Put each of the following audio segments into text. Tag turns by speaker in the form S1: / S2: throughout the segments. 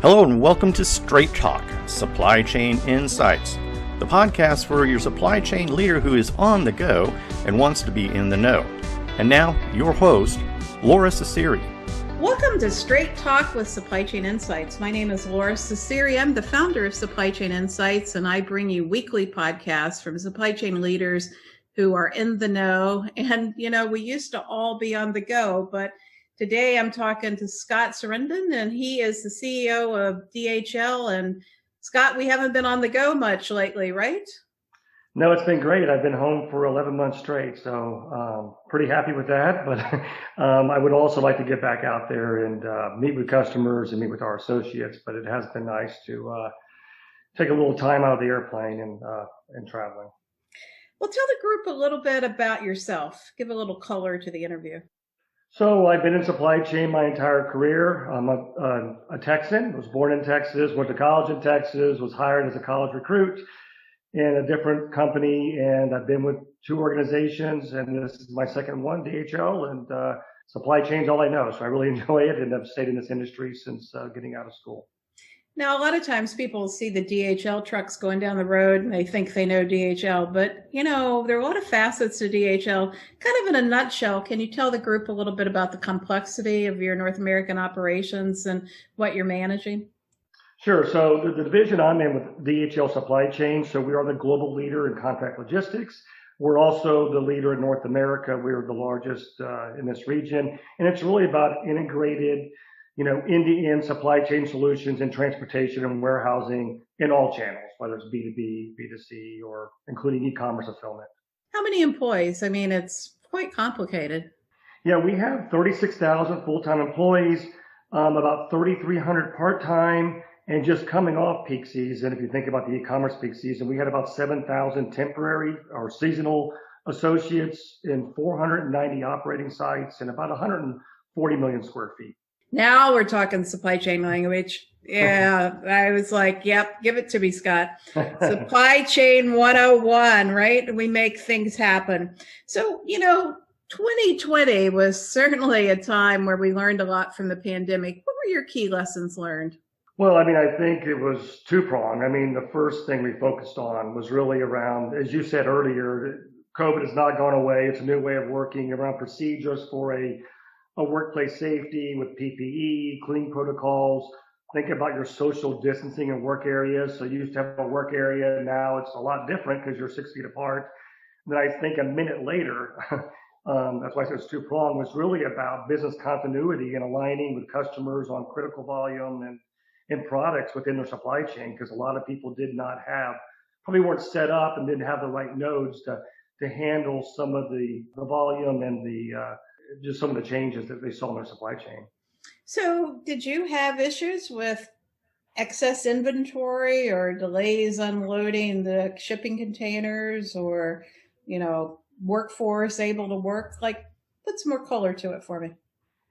S1: Hello and welcome to Straight Talk, Supply Chain Insights, the podcast for your supply chain leader who is on the go and wants to be in the know. And now, your host, Laura Ciceri.
S2: Welcome to Straight Talk with Supply Chain Insights. My name is Laura Ciceri. I'm the founder of Supply Chain Insights, and I bring you weekly podcasts from supply chain leaders who are in the know. And, we used to all be on the go, but today I'm talking to Scott Sureddin, and he is the CEO of DHL. And Scott, we haven't been on the go much lately, right?
S3: No, it's been great. I've been home for 11 months straight, so pretty happy with that. But I would also like to get back out there and meet with customers and meet with our associates. But it has been nice to take a little time out of the airplane and traveling.
S2: Well, tell the group a little bit about yourself. Give a little color to the interview.
S3: So I've been in supply chain my entire career. I'm a Texan, was born in Texas, went to college in Texas, was hired as a college recruit in a different company, and I've been with two organizations, and this is my second one, DHL, and supply chain's all I know, so I really enjoy it, and I've stayed in this industry since getting out of school.
S2: Now, a lot of times people see the DHL trucks going down the road and they think they know DHL, but there are a lot of facets to DHL. Kind of in a nutshell, can you tell the group a little bit about the complexity of your North American operations and what you're managing?
S3: Sure. So the division I'm in with DHL Supply Chain, so we are the global leader in contract logistics. We're also the leader in North America. We're the largest in this region, and it's really about integrated end-to-end supply chain solutions in transportation and warehousing in all channels, whether it's B2B, B2C, or including e-commerce fulfillment.
S2: How many employees? I mean, it's quite complicated.
S3: Yeah, we have 36,000 full-time employees, about 3,300 part-time, and just coming off peak season, if you think about the e-commerce peak season, we had about 7,000 temporary or seasonal associates in 490 operating sites and about 140 million square feet.
S2: Now we're talking supply chain language. Yeah, I was like, yep, give it to me, Scott. Supply chain 101, right? We make things happen. So, 2020 was certainly a time where we learned a lot from the pandemic. What were your key lessons learned?
S3: Well, I think it was two-pronged. The first thing we focused on was really around, as you said earlier, COVID has not gone away. It's a new way of working around procedures for a workplace safety with PPE, cleaning protocols. Think about your social distancing in work areas. So you used to have a work area. Now it's a lot different because you're 6 feet apart. And then I think a minute later, that's why I said it's two-pronged, was really about business continuity and aligning with customers on critical volume and products within their supply chain, because a lot of people probably weren't set up and didn't have the right nodes to handle some of the volume and just some of the changes that they saw in their supply chain.
S2: So did you have issues with excess inventory or delays unloading the shipping containers or, workforce able to work? Put some more color to it for me.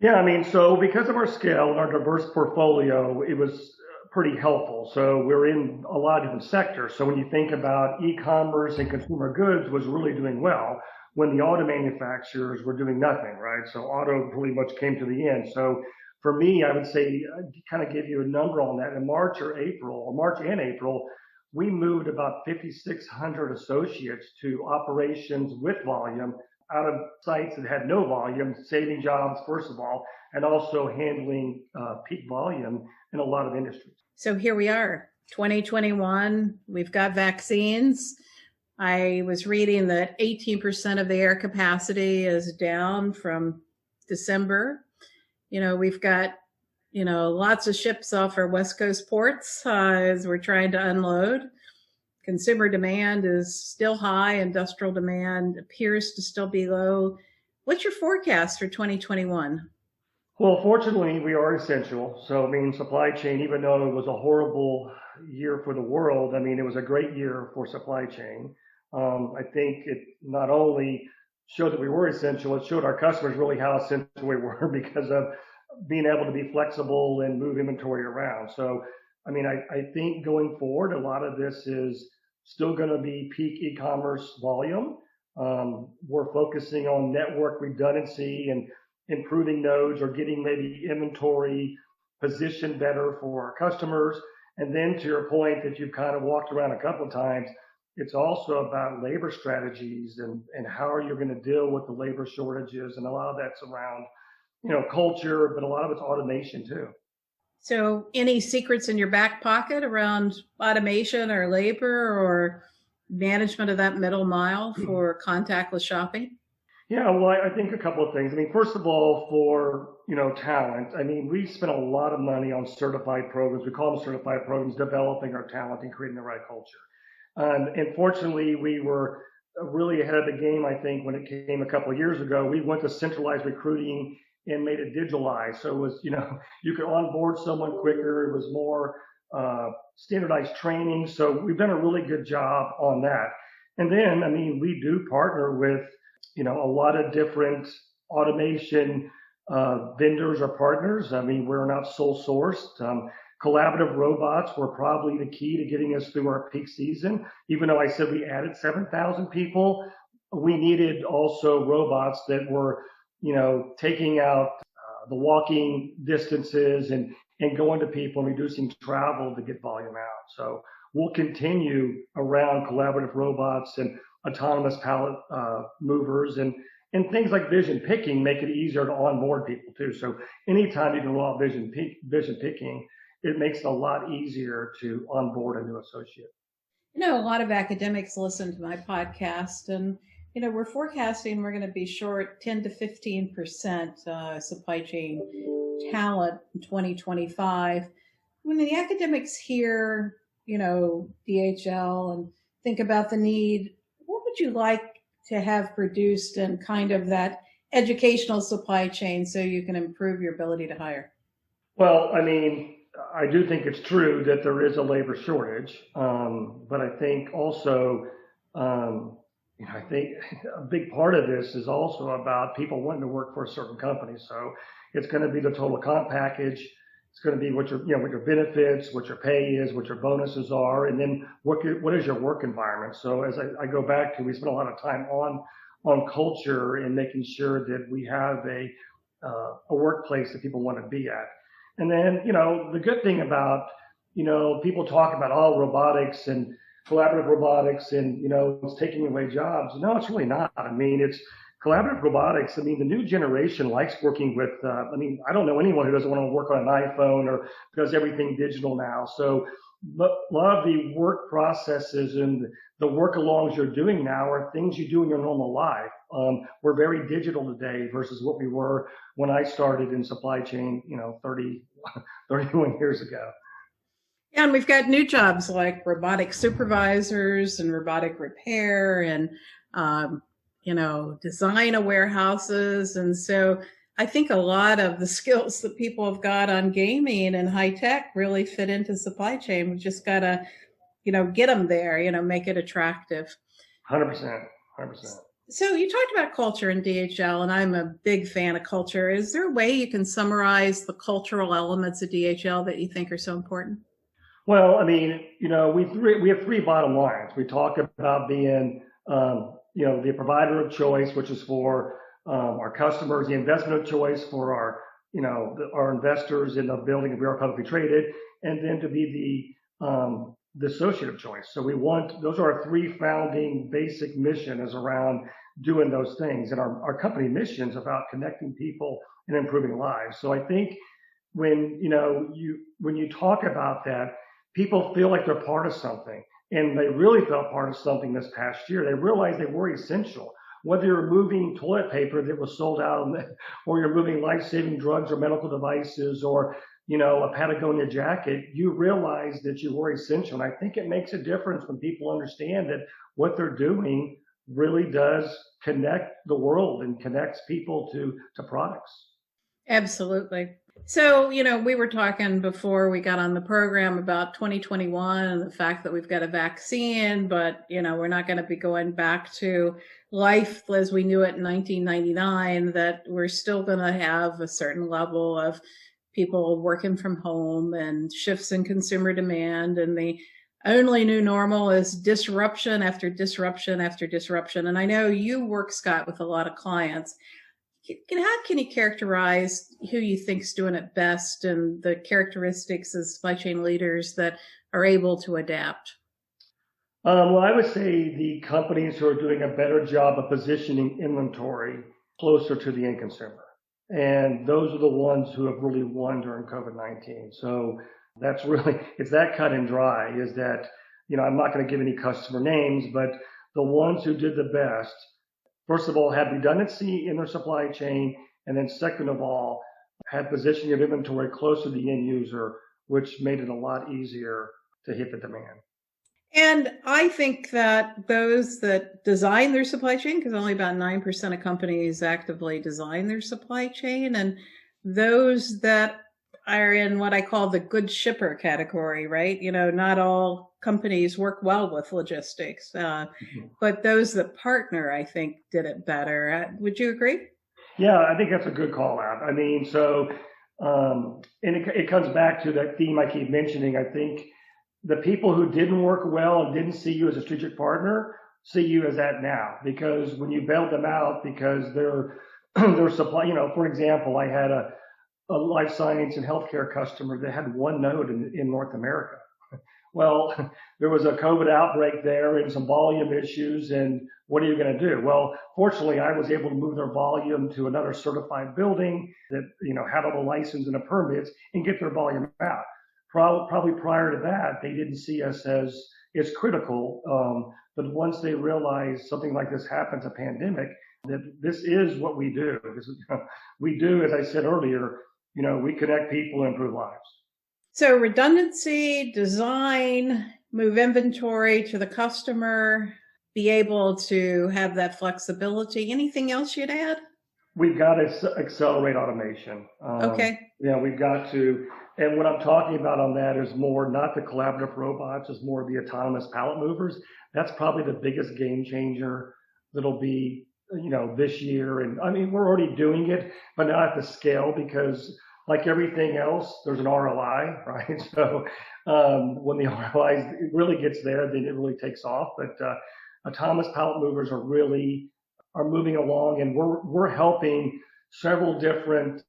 S3: Yeah, so because of our scale and our diverse portfolio, it was pretty helpful. So we're in a lot of different sectors. So when you think about e-commerce and consumer goods was really doing well, when the auto manufacturers were doing nothing, right? So auto pretty much came to the end. So for me, I would say, kind of give you a number on that. In March and April, we moved about 5,600 associates to operations with volume out of sites that had no volume, saving jobs, first of all, and also handling peak volume in a lot of industries.
S2: So here we are, 2021, we've got vaccines. I was reading that 18% of the air capacity is down from December. We've got, lots of ships off our West Coast ports as we're trying to unload. Consumer demand is still high. Industrial demand appears to still be low. What's your forecast for 2021?
S3: Well, fortunately, we are essential. So, supply chain, even though it was a horrible year for the world, it was a great year for supply chain. I think it not only showed that we were essential, it showed our customers really how essential we were because of being able to be flexible and move inventory around. So, I think going forward, a lot of this is still going to be peak e-commerce volume. We're focusing on network redundancy and improving nodes or getting maybe inventory positioned better for our customers. And then to your point that you've kind of walked around a couple of times, it's also about labor strategies and how are you going to deal with the labor shortages. And a lot of that's around, culture, but a lot of it's automation too.
S2: So any secrets in your back pocket around automation or labor or management of that middle mile for contactless shopping?
S3: Yeah, well, I think a couple of things. I mean, first of all, for, talent, I mean, we spent a lot of money on certified programs. We call them certified programs, developing our talent and creating the right culture. And fortunately, we were really ahead of the game, I think, when it came a couple of years ago. We went to centralized recruiting and made it digitalized. So it was, you could onboard someone quicker. It was more standardized training. So we've done a really good job on that. And then, I mean, we do partner with, a lot of different automation vendors or partners. I mean, we're not sole sourced. Collaborative robots were probably the key to getting us through our peak season. Even though I said we added 7,000 people, we needed also robots that were, taking out the walking distances and going to people and reducing travel to get volume out. So we'll continue around collaborative robots and autonomous pallet movers and things like vision picking make it easier to onboard people too. So anytime you can roll out vision picking, it makes it a lot easier to onboard a new associate.
S2: A lot of academics listen to my podcast, and we're forecasting we're going to be short 10 to 15% supply chain talent in 2025. When the academics hear, DHL and think about the need, what would you like to have produced in kind of that educational supply chain so you can improve your ability to hire?
S3: Well, I mean, I do think it's true that there is a labor shortage, but I think also, I think a big part of this is also about people wanting to work for a certain company. So it's going to be the total comp package. It's going to be what your benefits, what your pay is, what your bonuses are, and then what is your work environment. So as I go back to, we spent a lot of time on culture and making sure that we have a workplace that people want to be at. And then, the good thing about, people talk about robotics and collaborative robotics and, it's taking away jobs. No, it's really not. I mean, it's collaborative robotics. I mean, the new generation likes working with, I don't know anyone who doesn't want to work on an iPhone or does everything digital now. So a lot of the work processes and the work-alongs you're doing now are things you do in your normal life. We're very digital today versus what we were when I started in supply chain, 31 years ago.
S2: Yeah, and we've got new jobs like robotic supervisors and robotic repair and, design of warehouses. And so I think a lot of the skills that people have got on gaming and high tech really fit into supply chain. We just got to, get them there, make it attractive.
S3: 100%.
S2: So you talked about culture in DHL, and I'm a big fan of culture. Is there a way you can summarize the cultural elements of DHL that you think are so important?
S3: Well, I mean, we have three bottom lines. We talk about being, the provider of choice, which is for our customers, the investment of choice for our investors in the building if we are publicly traded, and then to be the associate of choice. So those are our three founding basic missions around doing those things. And our company mission is about connecting people and improving lives. So I think when you talk about that, people feel like they're part of something, and they really felt part of something this past year. They realized they were essential. Whether you're moving toilet paper that was sold out, or you're moving life-saving drugs or medical devices, or a Patagonia jacket, you realize that you were essential. And I think it makes a difference when people understand that what they're doing really does connect the world and connects people to products.
S2: Absolutely. So, we were talking before we got on the program about 2021 and the fact that we've got a vaccine, but, we're not going to be going back to life as we knew it in 1999, that we're still going to have a certain level of people working from home and shifts in consumer demand. And the only new normal is disruption after disruption after disruption. And I know you work, Scott, with a lot of clients. How can you characterize who you think's doing it best and the characteristics of supply chain leaders that are able to adapt?
S3: Well, I would say the companies who are doing a better job of positioning inventory closer to the end consumer. And those are the ones who have really won during COVID-19. So that's really, it's that cut and dry, is that, I'm not going to give any customer names, but the ones who did the best, first of all, had redundancy in their supply chain. And then second of all, had positioning of inventory close to the end user, which made it a lot easier to hit the demand.
S2: And I think that those that design their supply chain, because only about 9% of companies actively design their supply chain, and those that are in what I call the good shipper category, right? Not all companies work well with logistics, but those that partner, I think, did it better. Would you agree?
S3: Yeah, I think that's a good call out. I mean, and it comes back to that theme I keep mentioning. I think the people who didn't work well and didn't see you as a strategic partner see you as that now, because when you bailed them out because their supply, for example, I had a life science and healthcare customer that had one node in North America. Well, there was a COVID outbreak there and some volume issues, and what are you going to do? Well, fortunately, I was able to move their volume to another certified building that, had all the license and the permits and get their volume out. Probably prior to that, they didn't see us as critical. But once they realized something like this happens, a pandemic, that this is what we do. We do, as I said earlier, we connect people and improve lives.
S2: So redundancy, design, move inventory to the customer, be able to have that flexibility. Anything else you'd add?
S3: We've got to accelerate automation.
S2: Okay.
S3: We've got to, and what I'm talking about on that is more not the collaborative robots, it's more the autonomous pallet movers. That's probably the biggest game changer that'll be, this year. And I mean, we're already doing it, but not at the scale, because like everything else, there's an ROI, right? So when the ROI really gets there, then it really takes off. But autonomous pallet movers are moving along, and we're helping several different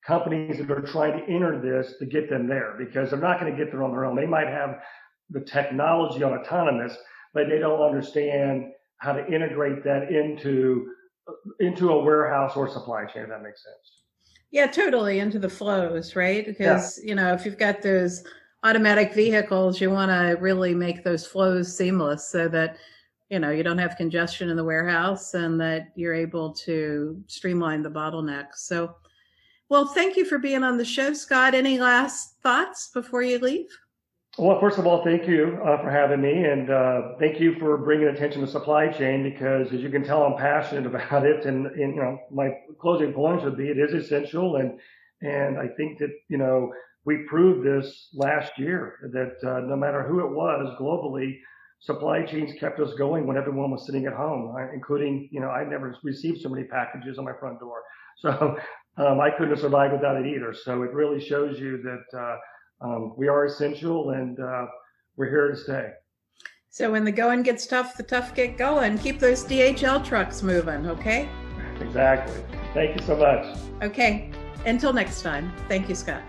S3: companies that are trying to enter this to get them there, because they're not going to get there on their own. They might have the technology on autonomous, but they don't understand how to integrate that into a warehouse or supply chain, if that makes sense.
S2: Yeah, totally, into the flows, right? Because, if you've got those automatic vehicles, you want to really make those flows seamless so that, you don't have congestion in the warehouse and that you're able to streamline the bottlenecks. So, well, thank you for being on the show, Scott. Any last thoughts before you leave?
S3: Well, first of all, thank you for having me, and thank you for bringing attention to supply chain, because as you can tell, I'm passionate about it. And my closing points would be it is essential, and I think that we proved this last year that no matter who it was globally, supply chains kept us going when everyone was sitting at home, including I never received so many packages on my front door, so I couldn't have survived without it either. So it really shows you that. We are essential, and we're here to stay.
S2: So when the going gets tough, the tough get going. Keep those DHL trucks moving, okay?
S3: Exactly. Thank you so much.
S2: Okay. Until next time. Thank you, Scott.